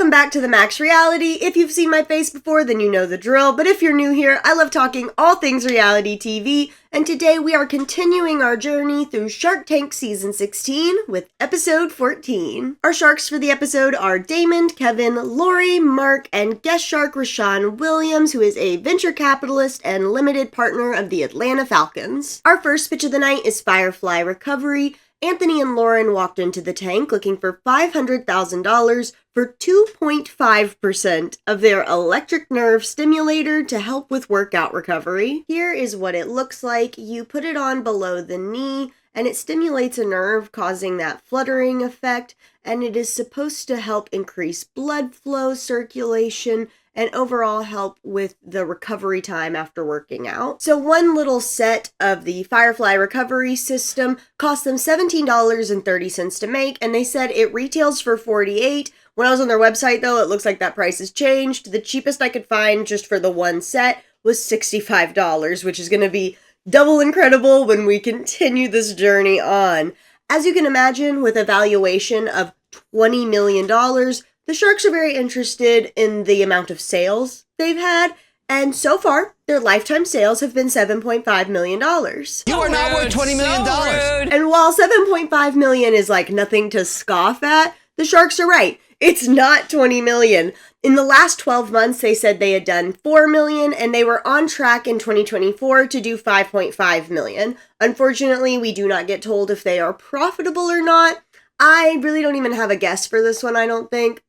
Welcome back to the Max Reality. If you've seen my face before, then you know the drill, but if you're new here, I love talking all things reality TV, and today we are continuing our journey through Shark Tank Season 16 with Episode 14. Our sharks for the episode are Damon, Kevin, Lori, Mark, and guest shark Rashawn Williams, who is a venture capitalist and limited partner of the Atlanta Falcons. Our first pitch of the night is Firefly Recovery. Anthony and Lauren walked into the tank looking for $500,000 for 2.5% of their electric nerve stimulator to help with workout recovery. Here is what it looks like. You put it on below the knee and it stimulates a nerve, causing that fluttering effect, and it is supposed to help increase blood flow, circulation, and overall help with the recovery time after working out. So one little set of the Firefly Recovery system cost them $17.30 to make, and they said it retails for $48. When I was on their website though, it looks like that price has changed. The cheapest I could find just for the one set was $65, which is going to be double incredible when we continue this journey on. As you can imagine, with a valuation of $20 million, the sharks are very interested in the amount of sales they've had, and so far, their lifetime sales have been $7.5 million. You are not worth $20 million. And while $7.5 million is like nothing to scoff at, the sharks are right. It's not $20 million. In the last 12 months, they said they had done $4 million, and they were on track in 2024 to do $5.5 million. Unfortunately, we do not get told if they are profitable or not. I really don't even have a guess for this one, I don't think.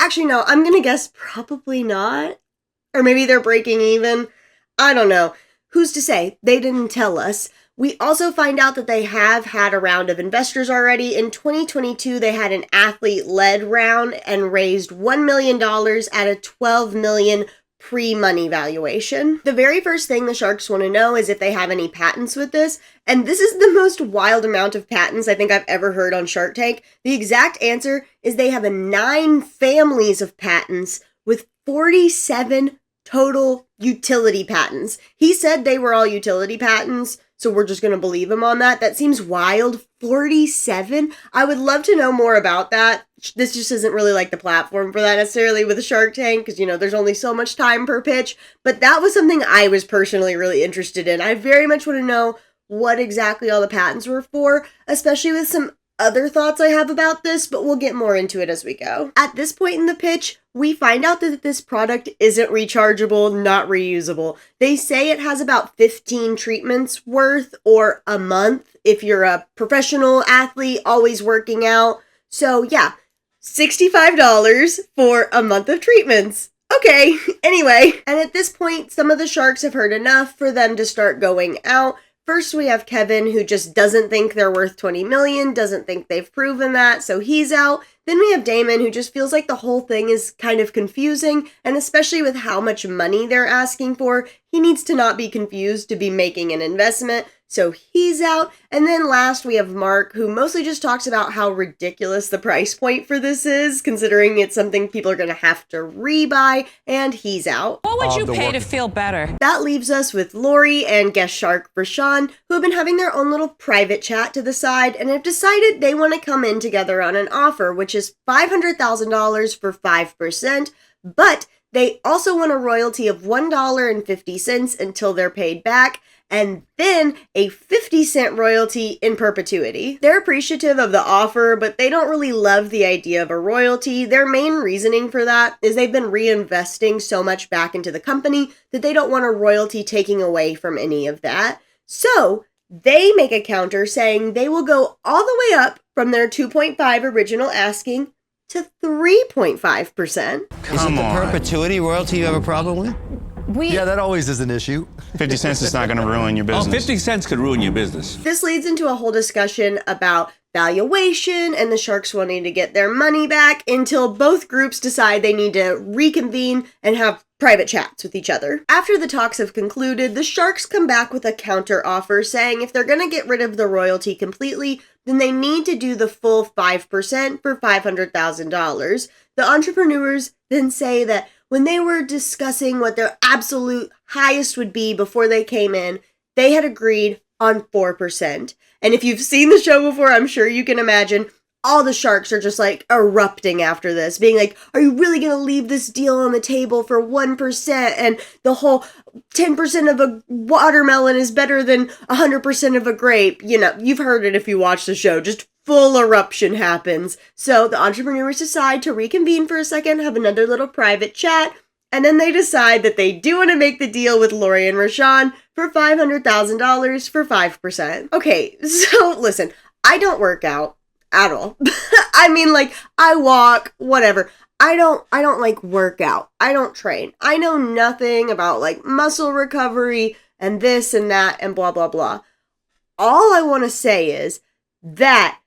Actually, no, I'm gonna guess probably not. Or maybe they're breaking even. I don't know. Who's to say? They didn't tell us. We also find out that they have had a round of investors already. In 2022, they had an athlete-led round and raised $1 million at a $12 million pre-money valuation. The very first thing the sharks want to know is if they have any patents with this, and this is the most wild amount of patents I think I've ever heard on Shark Tank. The exact answer is they have 9 families of patents with 47 total utility patents. He said they were all utility patents, so we're just going to believe him on that. That seems wild. 47? I would love to know more about that. This just isn't really like the platform for that necessarily with a Shark Tank, because, you know, there's only so much time per pitch. But that was something I was personally really interested in. I very much want to know what exactly all the patents were for, especially with some other thoughts I have about this, but we'll get more into it as we go. At this point in the pitch, we find out that this product isn't rechargeable, not reusable. They say it has about 15 treatments worth, or a month if you're a professional athlete always working out. So yeah, $65 for a month of treatments. Okay, anyway. And at this point, some of the sharks have heard enough for them to start going out. First, we have Kevin, who just doesn't think they're worth $20 million, doesn't think they've proven that, so he's out. Then we have Damon, who just feels like the whole thing is kind of confusing, and especially with how much money they're asking for, he needs to not be confused to be making an investment, so he's out. And then last, we have Mark, who mostly just talks about how ridiculous the price point for this is, considering it's something people are going to have to rebuy, and he's out. What would you pay to feel better? That leaves us with Lori and guest shark Rashawn, who have been having their own little private chat to the side and have decided they want to come in together on an offer, which is $500,000 for 5%, but they also want a royalty of $1.50 until they're paid back, and then a 50-cent royalty in perpetuity. They're appreciative of the offer, but they don't really love the idea of a royalty. Their main reasoning for that is they've been reinvesting so much back into the company that they don't want a royalty taking away from any of that. So they make a counter saying they will go all the way up from their 2.5 original asking to 3.5%. Is it the perpetuity royalty you have a problem with? Yeah, that always is an issue. 50 cents is not going to ruin your business. 50 cents could ruin your business. This leads into a whole discussion about valuation and the sharks wanting to get their money back until both groups decide they need to reconvene and have private chats with each other. After the talks have concluded, the sharks come back with a counter offer saying if they're going to get rid of the royalty completely, then they need to do the full 5% for $500,000. The entrepreneurs then say that when they were discussing what their absolute highest would be before they came in, they had agreed on 4%. And if you've seen the show before, I'm sure you can imagine all the sharks are just like erupting after this, being like, are you really going to leave this deal on the table for 1%? And the whole 10% of a watermelon is better than 100% of a grape. You know, you've heard it if you watch the show, just full eruption happens. So the entrepreneurs decide to reconvene for a second, have another little private chat, and then they decide that they do want to make the deal with Lori and Rashawn for $500,000 for 5%. Okay, so listen, I don't work out at all. I mean, like, I walk, whatever. I don't like work out. I don't train. I know nothing about like muscle recovery and this and that and blah, blah, blah. All I want to say is that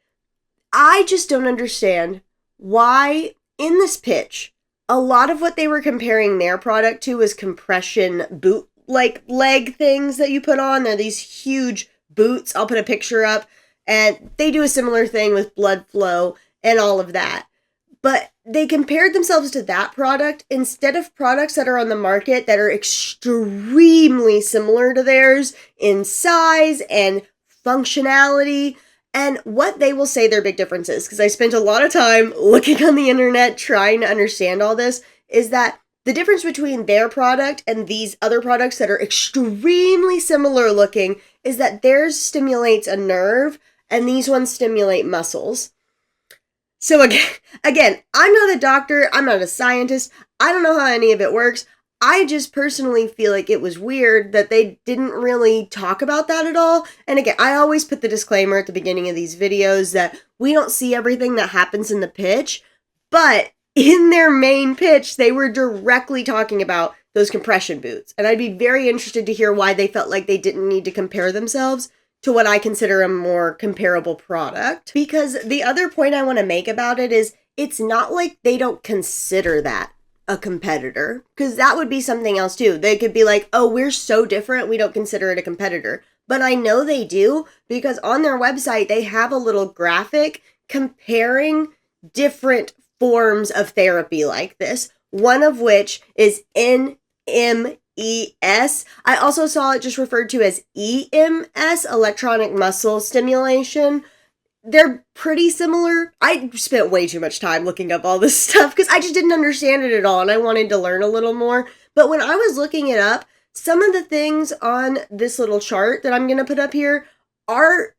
I just don't understand why in this pitch, a lot of what they were comparing their product to was compression boot, like leg things that you put on. They're these huge boots. I'll put a picture up. And they do a similar thing with blood flow and all of that. But they compared themselves to that product instead of products that are on the market that are extremely similar to theirs in size and functionality and what they will say their big difference is. Because I spent a lot of time looking on the internet trying to understand all this, is that the difference between their product and these other products that are extremely similar looking is that theirs stimulates a nerve and these ones stimulate muscles. So again, I'm not a doctor, I'm not a scientist, I don't know how any of it works. I just personally feel like it was weird that they didn't really talk about that at all. And again, I always put the disclaimer at the beginning of these videos that we don't see everything that happens in the pitch, but in their main pitch, they were directly talking about those compression boots. And I'd be very interested to hear why they felt like they didn't need to compare themselves to what I consider a more comparable product. Because the other point I want to make about it is it's not like they don't consider that a competitor, because that would be something else too. They could be like, oh, we're so different, we don't consider it a competitor. But I know they do, because on their website, they have a little graphic comparing different forms of therapy like this, one of which is NMES. I also saw it just referred to as EMS, electronic muscle stimulation. They're pretty similar. I spent way too much time looking up all this stuff because I just didn't understand it at all and I wanted to learn a little more. But when I was looking it up, some of the things on this little chart that I'm going to put up here are,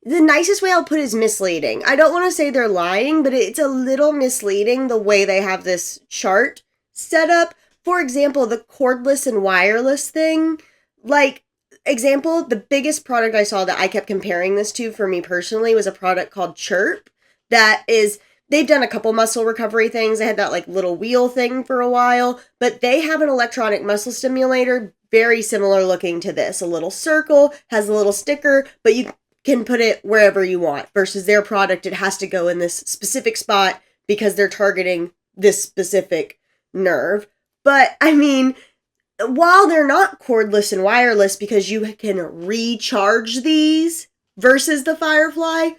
the nicest way I'll put is misleading. I don't want to say they're lying, but it's a little misleading the way they have this chart set up. For example, the cordless and wireless thing, like, example, the biggest product I saw that I kept comparing this to for me personally was a product called Chirp that is, they've done a couple muscle recovery things. They had that like little wheel thing for a while, but they have an electronic muscle stimulator very similar looking to this. A little circle, has a little sticker, but you can put it wherever you want versus their product. It has to go in this specific spot because they're targeting this specific nerve. But I mean, while they're not cordless and wireless because you can recharge these versus the Firefly,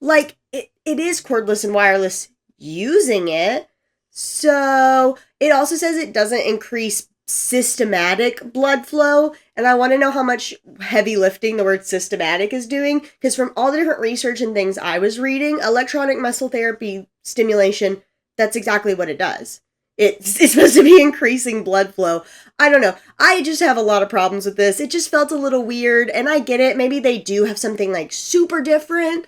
like it is cordless and wireless using it. So it also says it doesn't increase systematic blood flow. And I want to know how much heavy lifting the word systematic is doing, because from all the different research and things I was reading, electronic muscle therapy stimulation, that's exactly what it does. It's supposed to be increasing blood flow. I don't know. I just have a lot of problems with this. It just felt a little weird, and I get it. Maybe they do have something like super different,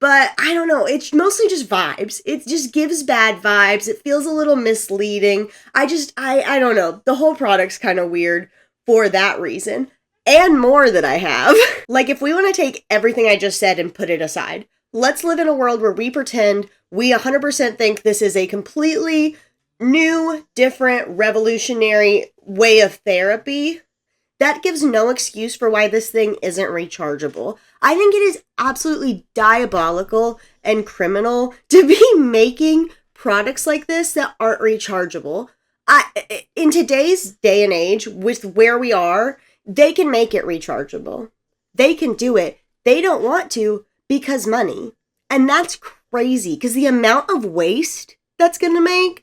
but I don't know. It's mostly just vibes. It just gives bad vibes. It feels a little misleading. I don't know. The whole product's kind of weird for that reason, and more that I have. Like, if we want to take everything I just said and put it aside, let's live in a world where we pretend we 100% think this is a completely new, different, revolutionary way of therapy. That gives no excuse for why this thing isn't rechargeable. I think it is absolutely diabolical and criminal to be making products like this that aren't rechargeable. In today's day and age, with where we are, they can make it rechargeable. They can do it. They don't want to because money. And that's crazy because the amount of waste that's going to make,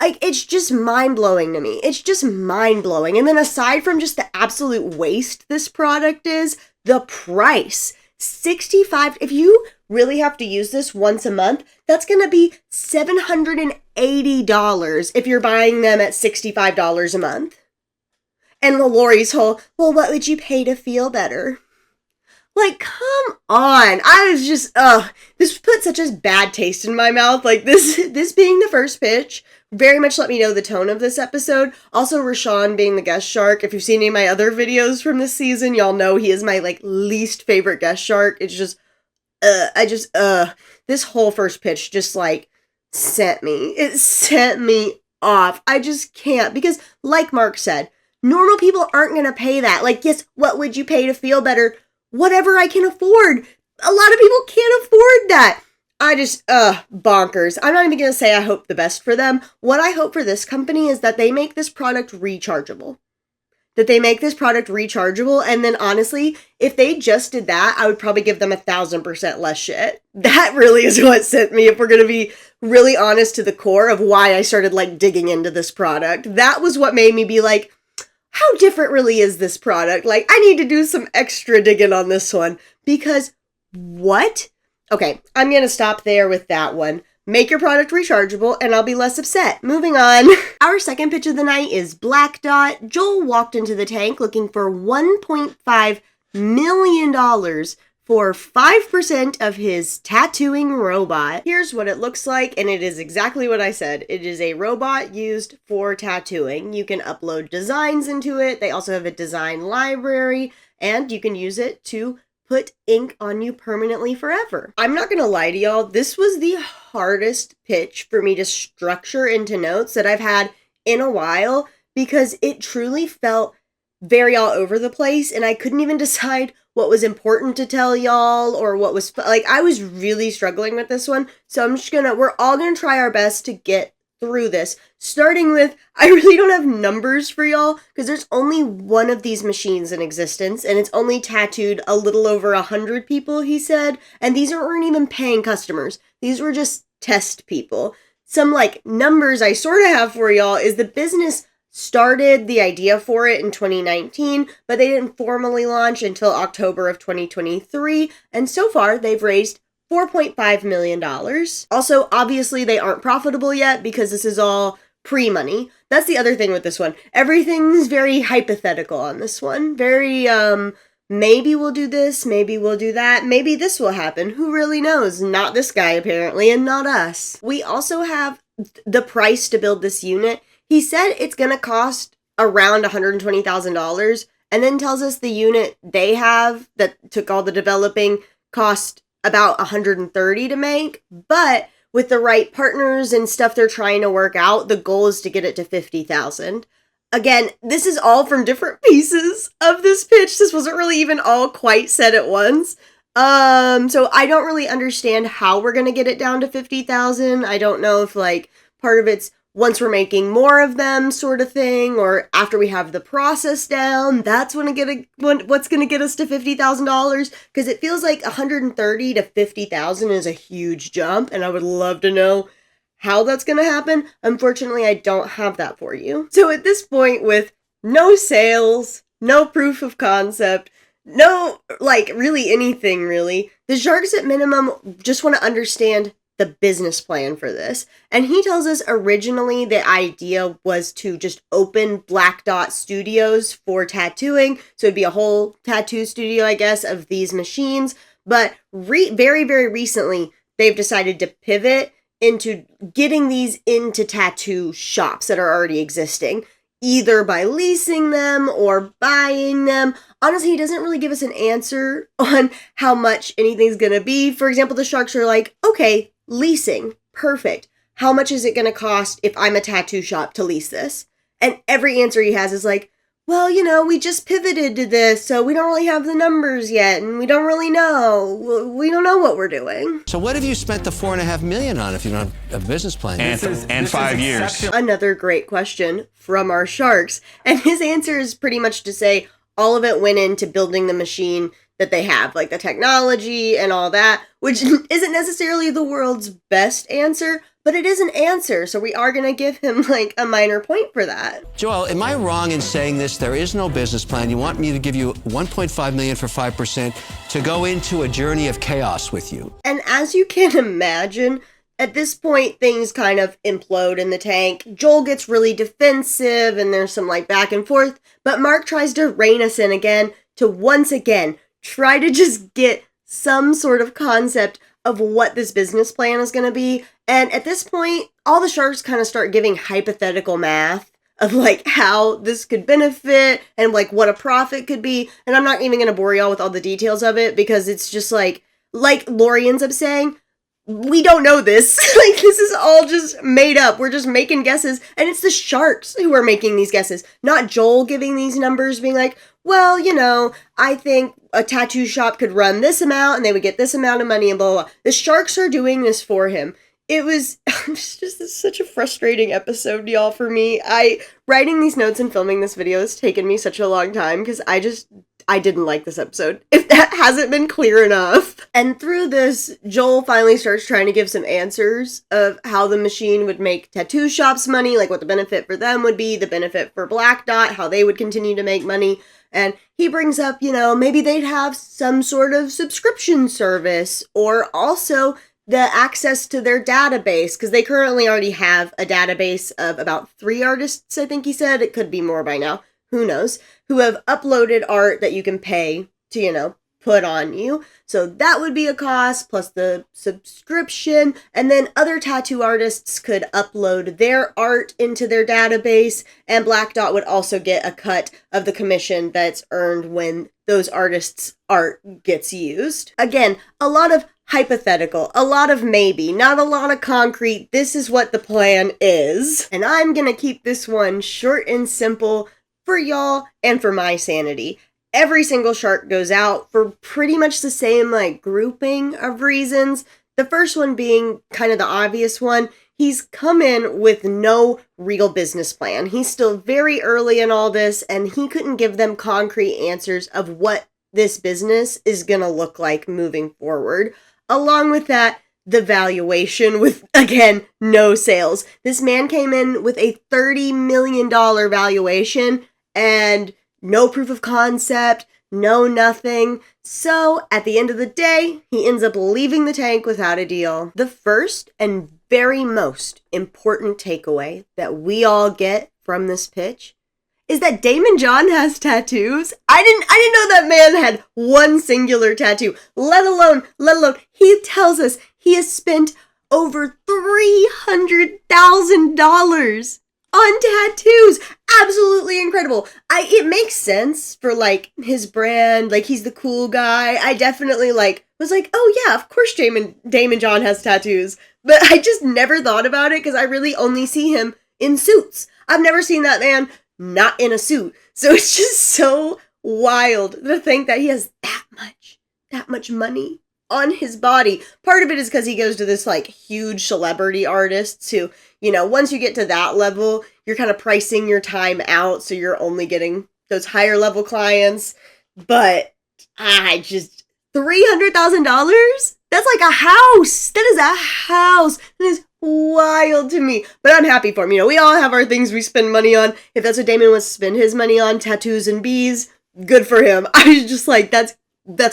like, it's just mind-blowing to me. It's just mind-blowing. And then aside from just the absolute waste this product is, the price, $65, if you really have to use this once a month, that's going to be $780 if you're buying them at $65 a month. And Lori's whole, well, what would you pay to feel better? Like, come on. I was just, this put such a bad taste in my mouth. Like, this being the first pitch very much let me know the tone of this episode. Also, Rashawn being the guest shark. If you've seen any of my other videos from this season, y'all know he is my, like, least favorite guest shark. It's just, this whole first pitch just, like, sent me off. I just can't, because, like Mark said, normal people aren't going to pay that. Like, yes, what would you pay to feel better? Whatever I can afford. A lot of people can't afford that. I just, bonkers. I'm not even going to say I hope the best for them. What I hope for this company is that they make this product rechargeable. And then honestly, if they just did that, I would probably give them 1,000% less shit. That really is what sent me, if we're going to be really honest, to the core of why I started, like, digging into this product. That was what made me be like, how different really is this product? Like, I need to do some extra digging on this one, because what? Okay, I'm going to stop there with that one. Make your product rechargeable and I'll be less upset. Moving on. Our second pitch of the night is Blackdot. Joel walked into the tank looking for $1.5 million for 5% of his tattooing robot. Here's what it looks like, and it is exactly what I said. It is a robot used for tattooing. You can upload designs into it. They also have a design library, and you can use it to put ink on you permanently forever. I'm not gonna lie to y'all, this was the hardest pitch for me to structure into notes that I've had in a while, because it truly felt very all over the place, and I couldn't even decide what was important to tell y'all or what was, like, I was really struggling with this one. So we're all gonna try our best to get through this, starting with, I really don't have numbers for y'all because there's only one of these machines in existence, and it's only tattooed a little over 100 people, he said, and these weren't even paying customers. These were just test people. Some, like, numbers I sort of have for y'all is the business started the idea for it in 2019, but they didn't formally launch until October of 2023, and so far they've raised $4.5 million. Also, obviously, they aren't profitable yet because this is all pre-money. That's the other thing with this one. Everything's very hypothetical on this one. Very, maybe we'll do this, maybe we'll do that, maybe this will happen. Who really knows? Not this guy, apparently, and not us. We also have the price to build this unit. He said it's going to cost around $120,000, and then tells us the unit they have that took all the developing cost about $130,000 to make, but with the right partners and stuff they're trying to work out, the goal is to get it to $50,000. Again, this is all from different pieces of this pitch. This wasn't really even all quite said at once. So I don't really understand how we're going to get it down to $50,000. I don't know if, like, part of it's once we're making more of them sort of thing, or after we have the process down, that's what's going to get us to $50,000, because it feels like $130,000 to $50,000 is a huge jump, and I would love to know how that's going to happen. Unfortunately, I don't have that for you. So at this point, with no sales, no proof of concept, no, like, really anything really, the Sharks at minimum just want to understand the business plan for this. And he tells us originally the idea was to just open Blackdot studios for tattooing. So it'd be a whole tattoo studio, I guess, of these machines. But very, very recently, they've decided to pivot into getting these into tattoo shops that are already existing, either by leasing them or buying them. Honestly, he doesn't really give us an answer on how much anything's gonna be. For example, the Sharks are like, okay, leasing, perfect. How much is it going to cost if I'm a tattoo shop to lease this? And every answer he has is like, well, you know, we just pivoted to this, so we don't really have the numbers yet, and we don't really know. We don't know what we're doing. So what have you spent the $4.5 million on if you don't have a business plan? And 5 years. Another great question from our Sharks. And his answer is pretty much to say all of it went into building the machine that they have, like the technology and all that, which isn't necessarily the world's best answer, but it is an answer, so we are going to give him like a minor point for that. Joel, am I wrong in saying this? There is no business plan. You want me to give you $1.5 million for 5% to go into a journey of chaos with you. And as you can imagine, at this point, things kind of implode in the tank. Joel gets really defensive and there's some like back and forth, but Mark tries to rein us in again to once again try to just get some sort of concept of what this business plan is going to be. And at this point, all the sharks kind of start giving hypothetical math of like how this could benefit and like what a profit could be. And I'm not even going to bore y'all with all the details of it because it's just like Lori ends up saying, we don't know this. Like, this is all just made up. We're just making guesses. And it's the sharks who are making these guesses, not Joel giving these numbers, being like, well, you know, I think a tattoo shop could run this amount and they would get this amount of money and blah, blah, blah. The sharks are doing this for him. It was just such a frustrating episode, y'all, for me. Writing these notes and filming this video has taken me such a long time because I didn't like this episode, if that hasn't been clear enough. And through this, Joel finally starts trying to give some answers of how the machine would make tattoo shops money, like what the benefit for them would be, the benefit for Blackdot, how they would continue to make money. And he brings up, you know, maybe they'd have some sort of subscription service or also the access to their database, because they currently already have a database of about 3 artists, I think he said. It could be more by now. Who knows? Who have uploaded art that you can pay to, you know, put on you. So that would be a cost plus the subscription. And then other tattoo artists could upload their art into their database. And Blackdot would also get a cut of the commission that's earned when those artists' art gets used. Again, a lot of hypothetical, a lot of maybe, not a lot of concrete. This is what the plan is. And I'm gonna keep this one short and simple for y'all and for my sanity. Every single shark goes out for pretty much the same like grouping of reasons. The first one being kind of the obvious one. He's come in with no real business plan. He's still very early in all this and he couldn't give them concrete answers of what this business is gonna look like moving forward. Along with that, the valuation with, again, no sales. This man came in with a $30 million valuation and no proof of concept, no nothing. So at the end of the day, he ends up leaving the tank without a deal. The first and very most important takeaway that we all get from this pitch is that Damon John has tattoos. I didn't know that man had one singular tattoo, let alone, he tells us he has spent over $300,000 on tattoos. Absolutely incredible. It makes sense for like his brand, like he's the cool guy. I definitely was like, oh yeah, of course Damon John has tattoos. But I just never thought about it because I really only see him in suits. I've never seen that man not in a suit. So it's just so wild to think that he has that much money on his body. Part of it is because he goes to this like huge celebrity artists who, you know, once you get to that level, you're kind of pricing your time out. So you're only getting those higher level clients. But $300,000? That's like a house. That is a house. That is wild to me. But I'm happy for him. You know, we all have our things we spend money on. If that's what Damon wants to spend his money on, tattoos and bees, good for him. I was just like, that's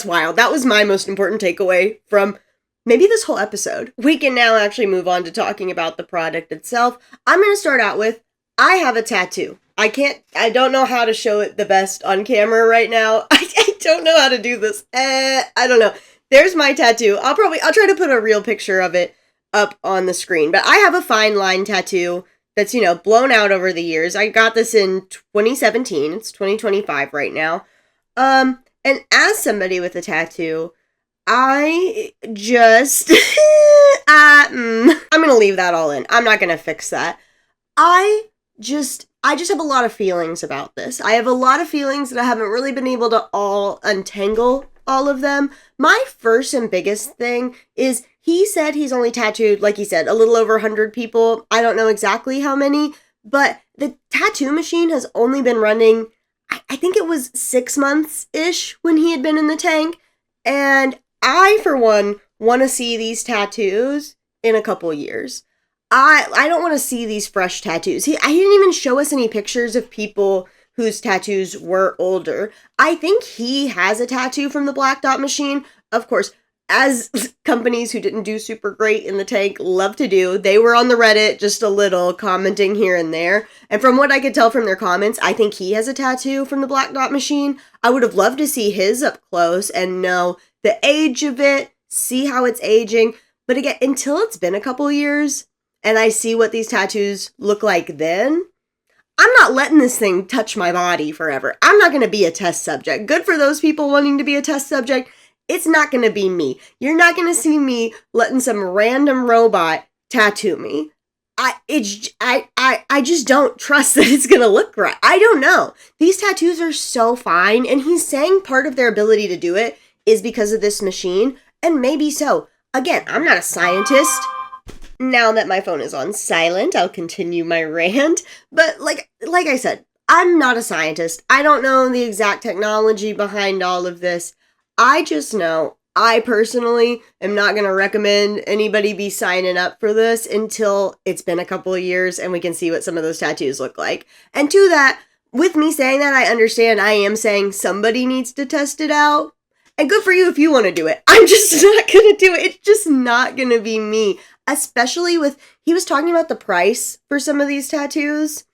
wild. That was my most important takeaway from maybe this whole episode. We can now actually move on to talking about the product itself. I'm going to start out with, I have a tattoo. I don't know how to show it the best on camera right now. I don't know how to do this. I don't know. There's my tattoo. I'll try to put a real picture of it up on the screen. But I have a fine line tattoo that's, you know, blown out over the years. I got this in 2017. It's 2025 right now. And as somebody with a tattoo, I just, I'm going to leave that all in. I'm not going to fix that. I just have a lot of feelings about this. I have a lot of feelings that I haven't really been able to all untangle all of them. My first and biggest thing is he said he's only tattooed, like he said, a little over 100 people. I don't know exactly how many, but the tattoo machine has only been running, I think it was 6 months-ish when he had been in the tank. And I, for one, want to see these tattoos in a couple years. I don't want to see these fresh tattoos. I didn't even show us any pictures of people whose tattoos were older. I think he has a tattoo from the Blackdot machine. Of course, as companies who didn't do super great in the tank love to do, they were on the Reddit just a little, commenting here and there. And from what I could tell from their comments, I think he has a tattoo from the Blackdot machine. I would have loved to see his up close and know the age of it, see how it's aging. But again, until it's been a couple years and I see what these tattoos look like then, I'm not letting this thing touch my body forever. I'm not going to be a test subject. Good for those people wanting to be a test subject. It's not going to be me. You're not going to see me letting some random robot tattoo me. I just don't trust that it's going to look right. I don't know. These tattoos are so fine, and he's saying part of their ability to do it is because of this machine, and maybe so. Again, I'm not a scientist. Now that my phone is on silent, I'll continue my rant. But like I said, I'm not a scientist. I don't know the exact technology behind all of this. I just know I personally am not going to recommend anybody be signing up for this until it's been a couple of years and we can see what some of those tattoos look like. And to that, with me saying that, I understand I am saying somebody needs to test it out. And good for you if you want to do it. I'm just not going to do it. It's just not going to be me. Especially with, he was talking about the price for some of these tattoos.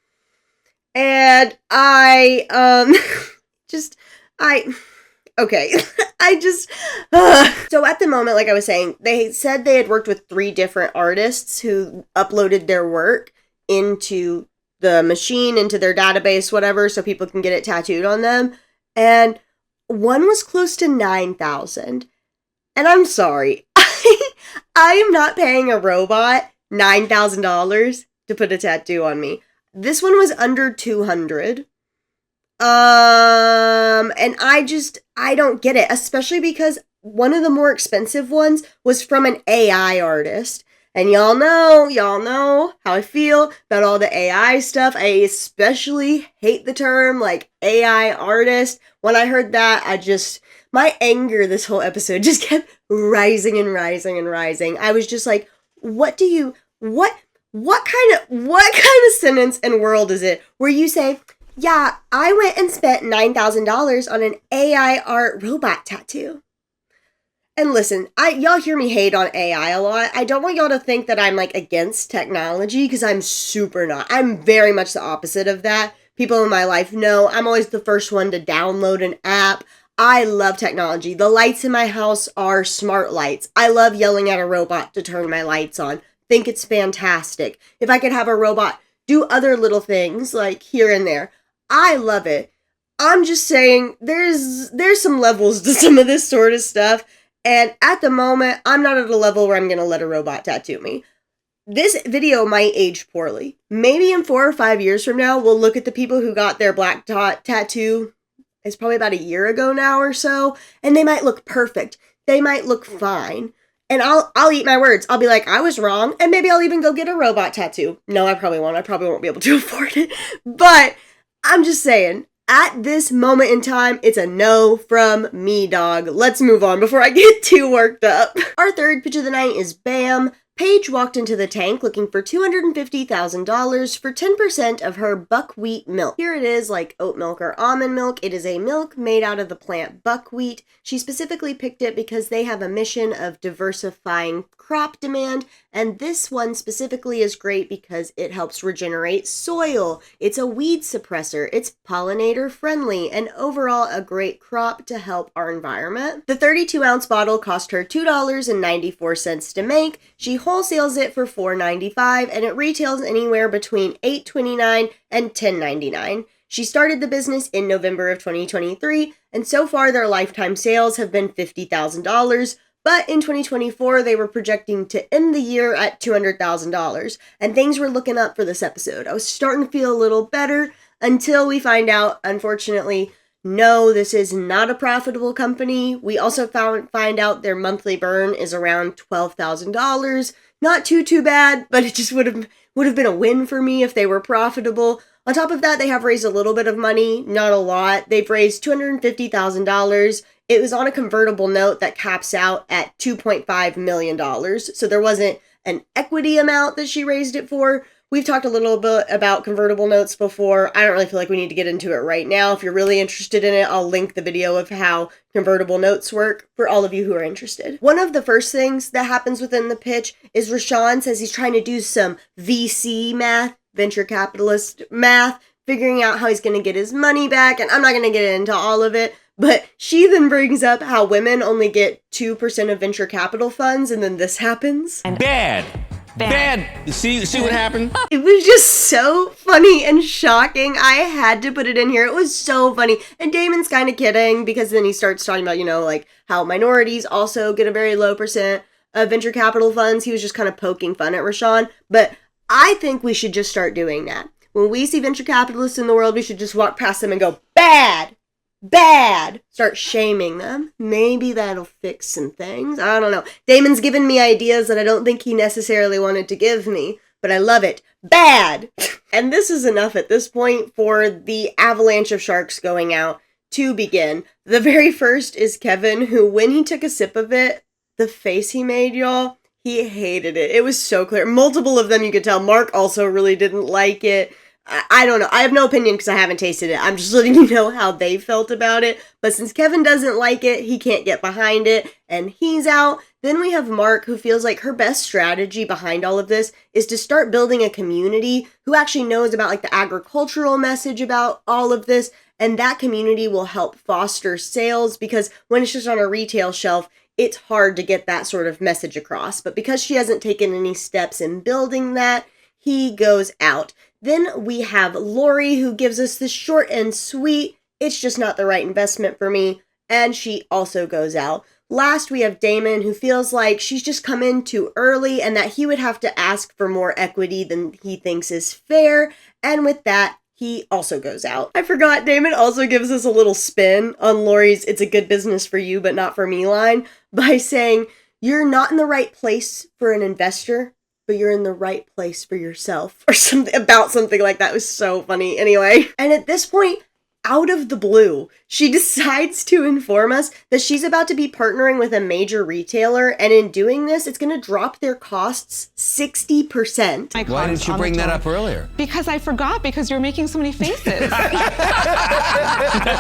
And okay. So at the moment, like I was saying, they said they had worked with 3 different artists who uploaded their work into the machine, into their database, whatever, so people can get it tattooed on them. And one was close to $9,000. And I'm sorry. I am not paying a robot $9,000 to put a tattoo on me. This one was under $200. And I don't get it, especially because one of the more expensive ones was from an AI artist. And y'all know how I feel about all the AI stuff. I especially hate the term, like, AI artist. When I heard that, my anger this whole episode just kept rising and rising and rising. I was just like, what kind of sentence and world is it where you say, yeah, I went and spent $9,000 on an AI art robot tattoo? And listen, y'all hear me hate on AI a lot. I don't want y'all to think that I'm, like, against technology, because I'm super not. I'm very much the opposite of that. People in my life know I'm always the first one to download an app. I love technology. The lights in my house are smart lights. I love yelling at a robot to turn my lights on. Think it's fantastic. If I could have a robot do other little things, like here and there, I love it. I'm just saying there's some levels to some of this sort of stuff. And at the moment, I'm not at a level where I'm going to let a robot tattoo me. This video might age poorly. Maybe in 4 or 5 years from now, we'll look at the people who got their Blackdot tattoo. It's probably about a year ago now or so. And they might look perfect. They might look fine. And I'll eat my words. I'll be like, I was wrong. And maybe I'll even go get a robot tattoo. No, I probably won't. I probably won't be able to afford it. But I'm just saying, at this moment in time, it's a no from me, dog. Let's move on before I get too worked up. Our third pitch of the night is BAM! Paige walked into the tank looking for $250,000 for 10% of her buckwheat milk. Here it is, like oat milk or almond milk. It is a milk made out of the plant buckwheat. She specifically picked it because they have a mission of diversifying crop demand, and this one specifically is great because it helps regenerate soil. It's a weed suppressor. It's pollinator friendly, and overall a great crop to help our environment. The 32-ounce bottle cost her $2.94 to make. She wholesales it for $4.95, and it retails anywhere between $8.29 and $10.99. She started the business in November of 2023, and so far their lifetime sales have been $50,000, but in 2024 they were projecting to end the year at $200,000, and things were looking up for this episode. I was starting to feel a little better until we find out, unfortunately, no, this is not a profitable company. We also find out their monthly burn is around $12,000. Not too bad, but it just would have been a win for me if they were profitable. On top of that, they have raised a little bit of money, not a lot. They've raised $250,000. It was on a convertible note that caps out at $2.5 million. So there wasn't an equity amount that she raised it for. We've talked a little bit about convertible notes before. I don't really feel like we need to get into it right now. If you're really interested in it, I'll link the video of how convertible notes work for all of you who are interested. One of the first things that happens within the pitch is Rashawn says he's trying to do some VC math, venture capitalist math, figuring out how he's going to get his money back, and I'm not going to get into all of it, but she then brings up how women only get 2% of venture capital funds, and then this happens. Bad. See what happened? It was just so funny and shocking. I had to put it in here. It was so funny. And Damon's kind of kidding because then he starts talking about, like how minorities also get a very low percent of venture capital funds. He was just kind of poking fun at Rashawn. But I think we should just start doing that. When we see venture capitalists in the world, we should just walk past them and go, bad. Start shaming them. Maybe that'll fix some things. I don't know. Damon's given me ideas that I don't think he necessarily wanted to give me, but I love it. Bad. And this is enough at this point for the avalanche of sharks going out to begin. The very first is Kevin, who when he took a sip of it, the face he made, y'all, he hated it. It was so clear. Multiple of them you could tell. Mark also really didn't like it. I don't know. I have no opinion because I haven't tasted it. I'm just letting you know how they felt about it. But since Kevin doesn't like it, he can't get behind it, and he's out. Then we have Mark, who feels like her best strategy behind all of this is to start building a community who actually knows about like the agricultural message about all of this, and that community will help foster sales because when it's just on a retail shelf, it's hard to get that sort of message across. But because she hasn't taken any steps in building that, he goes out. Then we have Lori, who gives us the short and sweet, it's just not the right investment for me, and she also goes out. Last, we have Damon, who feels like she's just come in too early and that he would have to ask for more equity than he thinks is fair, and with that, he also goes out. I forgot, Damon also gives us a little spin on Lori's "it's a good business for you, but not for me" line by saying, "You're not in the right place for an investor, but you're in the right place for yourself," or something like that. It was so funny. Anyway, and at this point, out of the blue, she decides to inform us that she's about to be partnering with a major retailer, and in doing this, it's going to drop their costs 60%. Why didn't you bring that up earlier? Because I forgot, because you're making so many faces.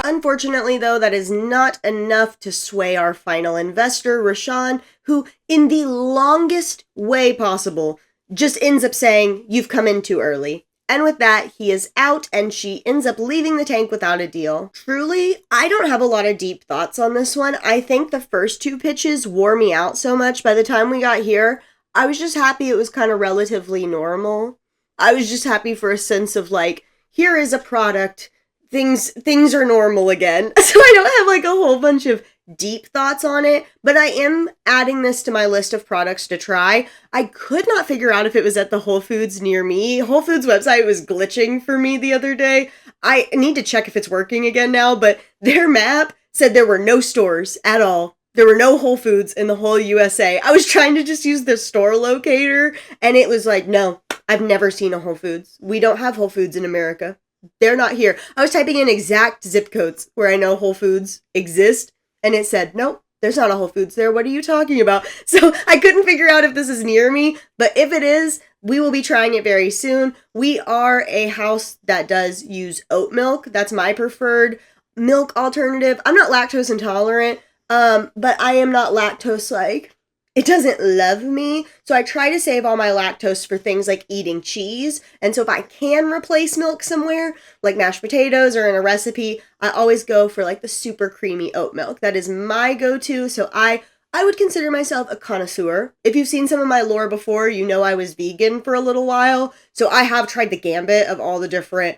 Unfortunately, though, that is not enough to sway our final investor, Rashawn, who, in the longest way possible, just ends up saying, "You've come in too early." And with that, he is out, and she ends up leaving the tank without a deal. Truly, I don't have a lot of deep thoughts on this one. I think the first two pitches wore me out so much. By the time we got here, I was just happy it was kind of relatively normal. I was just happy for a sense of like, here is a product, things are normal again. So I don't have like a whole bunch of deep thoughts on it, but I am adding this to my list of products to try. I could not figure out if it was at the Whole Foods near me. Whole Foods website was glitching for me the other day. I need to check if it's working again now, but their map said there were no stores at all. There were no Whole Foods in the whole USA. I was trying to just use the store locator, and it was like, no, I've never seen a Whole Foods. We don't have Whole Foods in America. They're not here. I was typing in exact zip codes where I know Whole Foods exist, and it said, nope, there's not a Whole Foods there. What are you talking about? So I couldn't figure out if this is near me, but if it is, we will be trying it very soon. We are a house that does use oat milk. That's my preferred milk alternative. I'm not lactose intolerant, but I am not lactose like. It doesn't love me, so I try to save all my lactose for things like eating cheese, and so if I can replace milk somewhere, like mashed potatoes or in a recipe, I always go for like the super creamy oat milk. That is my go-to, so I would consider myself a connoisseur. If you've seen some of my lore before, you know I was vegan for a little while, so I have tried the gambit of all the different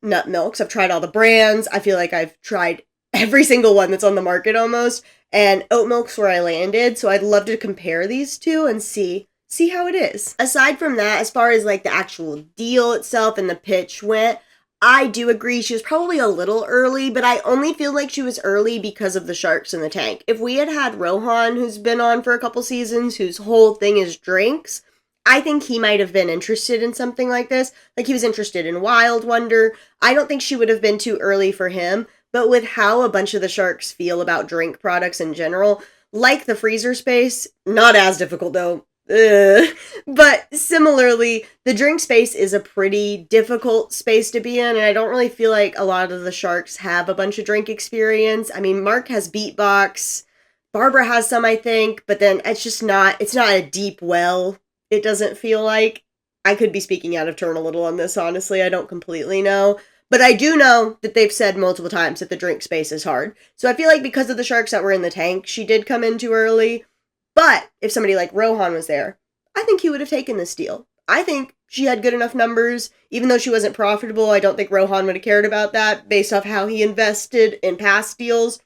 nut milks. I've tried all the brands. I feel like I've tried every single one that's on the market almost. And oat milk's where I landed, so I'd love to compare these two and see how it is. Aside from that, as far as like the actual deal itself and the pitch went, I do agree she was probably a little early, but I only feel like she was early because of the sharks in the tank. If we had had Rohan, who's been on for a couple seasons, whose whole thing is drinks, I think he might have been interested in something like this. Like he was interested in Wild Wonder. I don't think she would have been too early for him. But with how a bunch of the sharks feel about drink products in general, like the freezer space, not as difficult though, But similarly, the drink space is a pretty difficult space to be in, and I don't really feel like a lot of the sharks have a bunch of drink experience. I mean, Mark has beatbox, Barbara has some, I think, but then it's not a deep well, it doesn't feel like. I could be speaking out of turn a little on this, honestly, I don't completely know. But I do know that they've said multiple times that the drink space is hard. So I feel like because of the sharks that were in the tank, she did come in too early. But if somebody like Rohan was there, I think he would have taken this deal. I think she had good enough numbers. Even though she wasn't profitable, I don't think Rohan would have cared about that based off how he invested in past deals.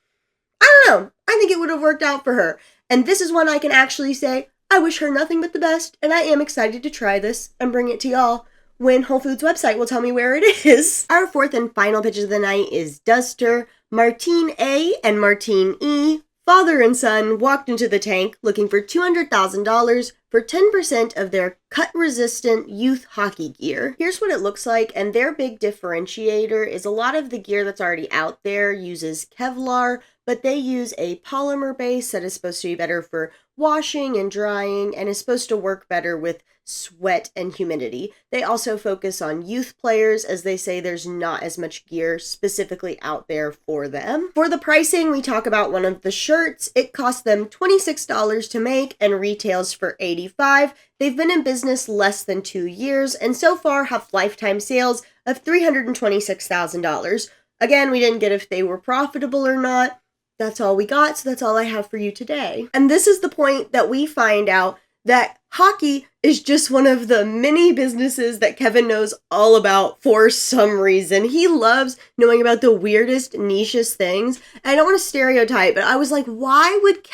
I don't know. I think it would have worked out for her. And this is one I can actually say, I wish her nothing but the best, and I am excited to try this and bring it to y'all when Whole Foods website will tell me where it is. Our fourth and final pitch of the night is Duzter. Martine A and Martine E, father and son, walked into the tank looking for $200,000 for 10% of their cut-resistant youth hockey gear. Here's what it looks like, and their big differentiator is a lot of the gear that's already out there uses Kevlar, but they use a polymer base that is supposed to be better for washing and drying and is supposed to work better with sweat and humidity. They also focus on youth players, as they say there's not as much gear specifically out there for them. For the pricing, we talk about one of the shirts. It cost them $26 to make and retails for $85. They've been in business less than 2 years and so far have lifetime sales of $326,000. Again, we didn't get if they were profitable or not. That's all we got, so that's all I have for you today. And this is the point that we find out that hockey is just one of the many businesses that Kevin knows all about for some reason. He loves knowing about the weirdest, nichest things. And I don't want to stereotype, but I was like, why would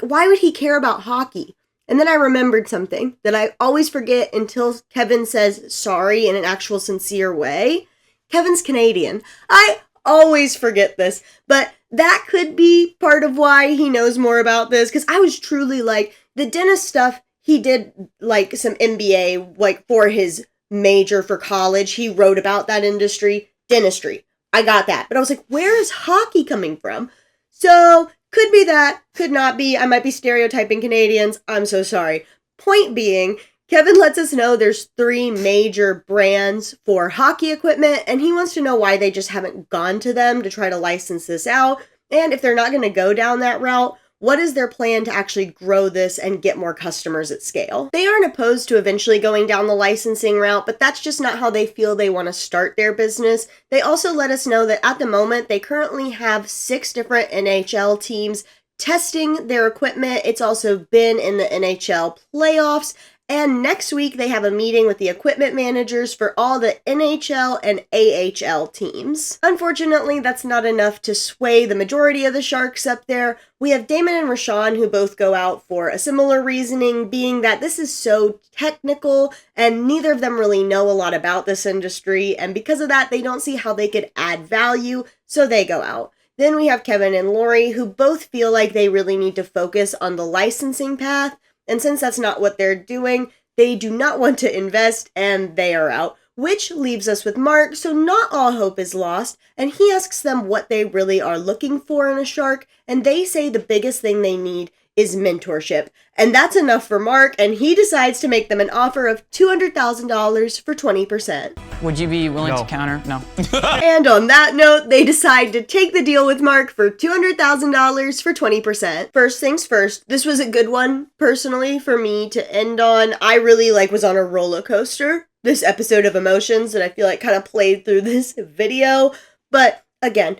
why would he care about hockey? And then I remembered something that I always forget until Kevin says sorry in an actual sincere way. Kevin's Canadian. I always forget this, but that could be part of why he knows more about this, because I was truly like, the dentist stuff, he did like some MBA, like for his major for college. He wrote about that industry, dentistry. I got that. But I was like, where is hockey coming from? So could be that, could not be. I might be stereotyping Canadians. I'm so sorry. Point being, Kevin lets us know there's 3 major brands for hockey equipment, and he wants to know why they just haven't gone to them to try to license this out. And if they're not going to go down that route, what is their plan to actually grow this and get more customers at scale? They aren't opposed to eventually going down the licensing route, but that's just not how they feel they want to start their business. They also let us know that at the moment, they currently have 6 different NHL teams testing their equipment. It's also been in the NHL playoffs. And next week, they have a meeting with the equipment managers for all the NHL and AHL teams. Unfortunately, that's not enough to sway the majority of the Sharks up there. We have Damon and Rashawn, who both go out for a similar reasoning, being that this is so technical and neither of them really know a lot about this industry. And because of that, they don't see how they could add value, so they go out. Then we have Kevin and Lori, who both feel like they really need to focus on the licensing path. And since that's not what they're doing, they do not want to invest and they are out. Which leaves us with Mark, so not all hope is lost. And he asks them what they really are looking for in a shark. And they say the biggest thing they need is mentorship. And that's enough for Mark, and he decides to make them an offer of $200,000 for 20%. Would you be willing to counter? No. And on that note, they decide to take the deal with Mark for $200,000 for 20%. First things first, this was a good one, personally, for me to end on. I really, was on a roller coaster, this episode of emotions that I feel like kind of played through this video. But again,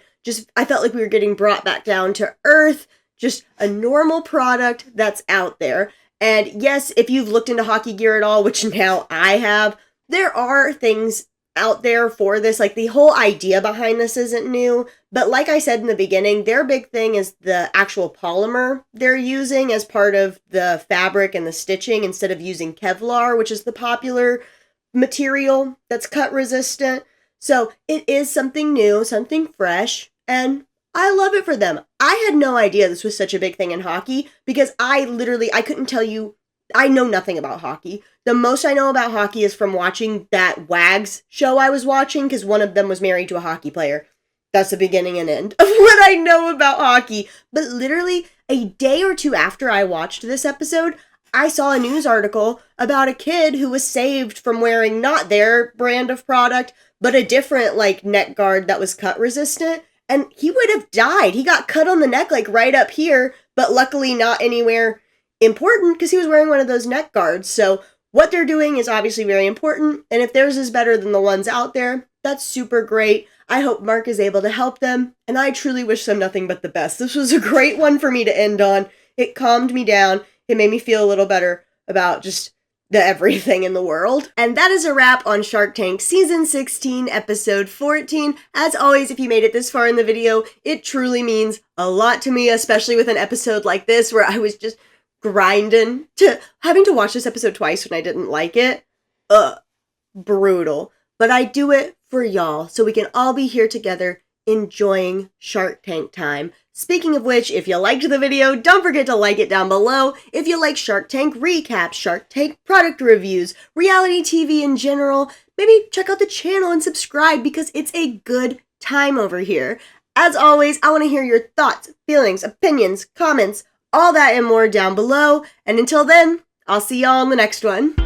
I felt like we were getting brought back down to earth, just a normal product that's out there. And yes, if you've looked into hockey gear at all, which now I have, there are things out there for this. The whole idea behind this isn't new. But like I said in the beginning, their big thing is the actual polymer they're using as part of the fabric and the stitching instead of using Kevlar, which is the popular material that's cut resistant. So it is something new, something fresh, and I love it for them. I had no idea this was such a big thing in hockey because I couldn't tell you, I know nothing about hockey. The most I know about hockey is from watching that Wags show I was watching because one of them was married to a hockey player. That's the beginning and end of what I know about hockey. But literally a day or two after I watched this episode, I saw a news article about a kid who was saved from wearing not their brand of product, but a different like neck guard that was cut resistant. And he would have died. He got cut on the neck, like right up here, but luckily not anywhere important because he was wearing one of those neck guards. So what they're doing is obviously very important. And if theirs is better than the ones out there, that's super great. I hope Mark is able to help them. And I truly wish them nothing but the best. This was a great one for me to end on. It calmed me down. It made me feel a little better about just the everything in the world. And that is a wrap on Shark Tank Season 16, Episode 14. As always, if you made it this far in the video, it truly means a lot to me, especially with an episode like this where I was just grinding to having to watch this episode twice when I didn't like it. Brutal. But I do it for y'all, so we can all be here together enjoying Shark Tank time. Speaking of which, if you liked the video, don't forget to like it down below. If you like Shark Tank recaps, Shark Tank product reviews, reality TV in general, maybe check out the channel and subscribe because it's a good time over here. As always, I want to hear your thoughts, feelings, opinions, comments, all that and more down below. And until then, I'll see y'all in the next one.